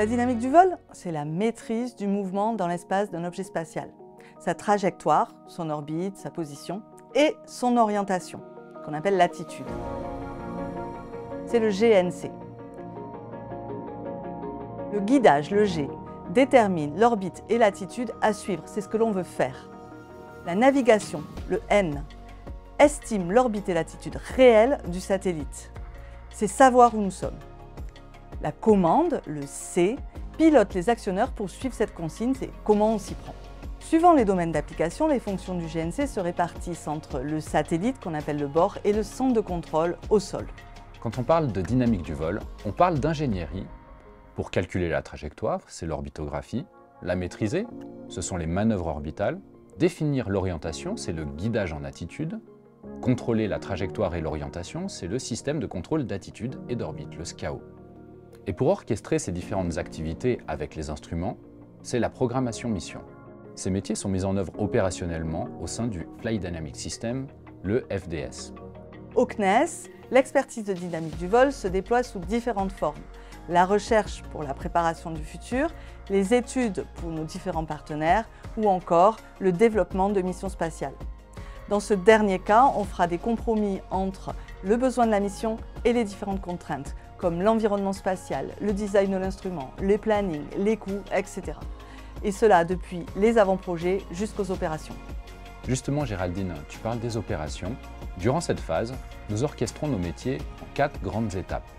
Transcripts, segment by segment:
La dynamique du vol, c'est la maîtrise du mouvement dans l'espace d'un objet spatial. Sa trajectoire, son orbite, sa position et son orientation, qu'on appelle l'attitude. C'est le GNC. Le guidage, le G, détermine l'orbite et l'attitude à suivre, c'est ce que l'on veut faire. La navigation, le N, estime l'orbite et l'attitude réelle du satellite. C'est savoir où nous sommes. La commande, le C, pilote les actionneurs pour suivre cette consigne, c'est comment on s'y prend. Suivant les domaines d'application, les fonctions du GNC se répartissent entre le satellite, qu'on appelle le bord, et le centre de contrôle au sol. Quand on parle de dynamique du vol, on parle d'ingénierie. Pour calculer la trajectoire, c'est l'orbitographie. La maîtriser, ce sont les manœuvres orbitales. Définir l'orientation, c'est le guidage en attitude. Contrôler la trajectoire et l'orientation, c'est le système de contrôle d'attitude et d'orbite, le SCAO. Et pour orchestrer ces différentes activités avec les instruments, c'est la programmation mission. Ces métiers sont mis en œuvre opérationnellement au sein du Flight Dynamic System, le FDS. Au CNES, l'expertise de dynamique du vol se déploie sous différentes formes. La recherche pour la préparation du futur, les études pour nos différents partenaires ou encore le développement de missions spatiales. Dans ce dernier cas, on fera des compromis entre le besoin de la mission et les différentes contraintes, comme l'environnement spatial, le design de l'instrument, les plannings, les coûts, etc. Et cela depuis les avant-projets jusqu'aux opérations. Justement, Géraldine, tu parles des opérations. Durant cette phase, nous orchestrons nos métiers en 4 grandes étapes.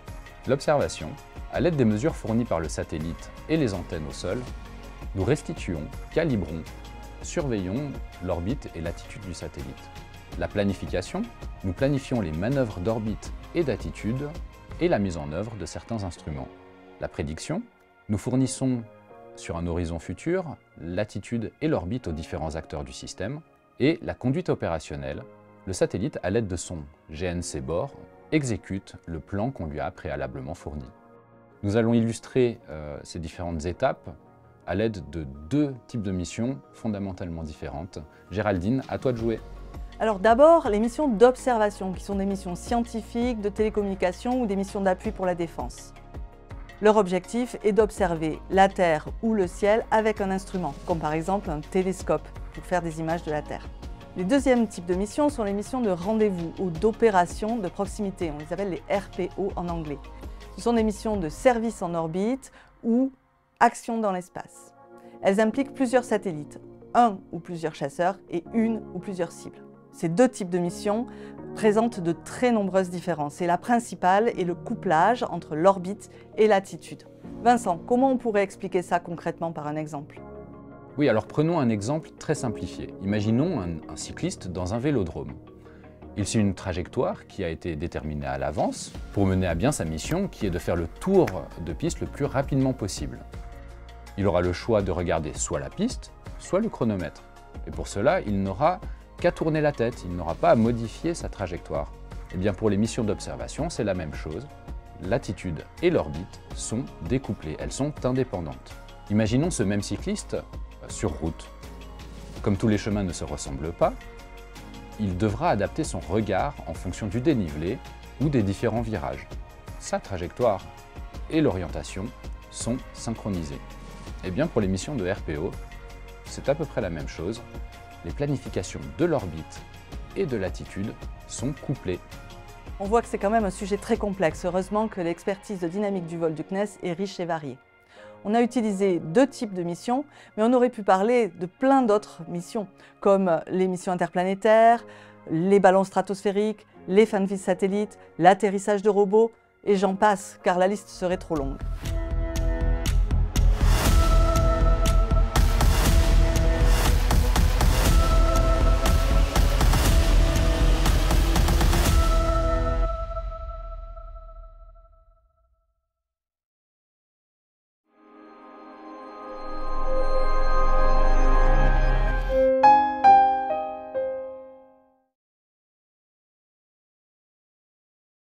L'observation, à l'aide des mesures fournies par le satellite et les antennes au sol, nous restituons, calibrons, surveillons l'orbite et l'attitude du satellite. La planification, nous planifions les manœuvres d'orbite et d'attitude et la mise en œuvre de certains instruments. La prédiction, nous fournissons sur un horizon futur l'attitude et l'orbite aux différents acteurs du système. Et la conduite opérationnelle, le satellite, à l'aide de son GNC bord, exécute le plan qu'on lui a préalablement fourni. Nous allons illustrer ces différentes étapes à l'aide de 2 types de missions fondamentalement différentes. Géraldine, à toi de jouer. Alors d'abord, les missions d'observation, qui sont des missions scientifiques, de télécommunication ou des missions d'appui pour la défense. Leur objectif est d'observer la Terre ou le ciel avec un instrument, comme par exemple un télescope, pour faire des images de la Terre. Les deuxièmes types de missions sont les missions de rendez-vous ou d'opérations de proximité. On les appelle les RPO en anglais. Ce sont des missions de service en orbite ou action dans l'espace. Elles impliquent plusieurs satellites, un ou plusieurs chasseurs et une ou plusieurs cibles. Ces 2 types de missions présentent de très nombreuses différences et la principale est le couplage entre l'orbite et l'attitude. Vincent, comment on pourrait expliquer ça concrètement par un exemple ? Oui, alors prenons un exemple très simplifié. Imaginons un cycliste dans un vélodrome. Il suit une trajectoire qui a été déterminée à l'avance pour mener à bien sa mission qui est de faire le tour de piste le plus rapidement possible. Il aura le choix de regarder soit la piste, soit le chronomètre. Et pour cela, il n'aura qu'à tourner la tête, il n'aura pas à modifier sa trajectoire. Et bien pour les missions d'observation, c'est la même chose. L'attitude et l'orbite sont découplées, elles sont indépendantes. Imaginons ce même cycliste sur route. Comme tous les chemins ne se ressemblent pas, il devra adapter son regard en fonction du dénivelé ou des différents virages. Sa trajectoire et l'orientation sont synchronisées. Et bien pour les missions de RPO, c'est à peu près la même chose. Les planifications de l'orbite et de l'attitude sont couplées. On voit que c'est quand même un sujet très complexe. Heureusement que l'expertise de dynamique du vol du CNES est riche et variée. On a utilisé 2 types de missions, mais on aurait pu parler de plein d'autres missions, comme les missions interplanétaires, les ballons stratosphériques, les fins de vie de satellites, l'atterrissage de robots, et j'en passe, car la liste serait trop longue.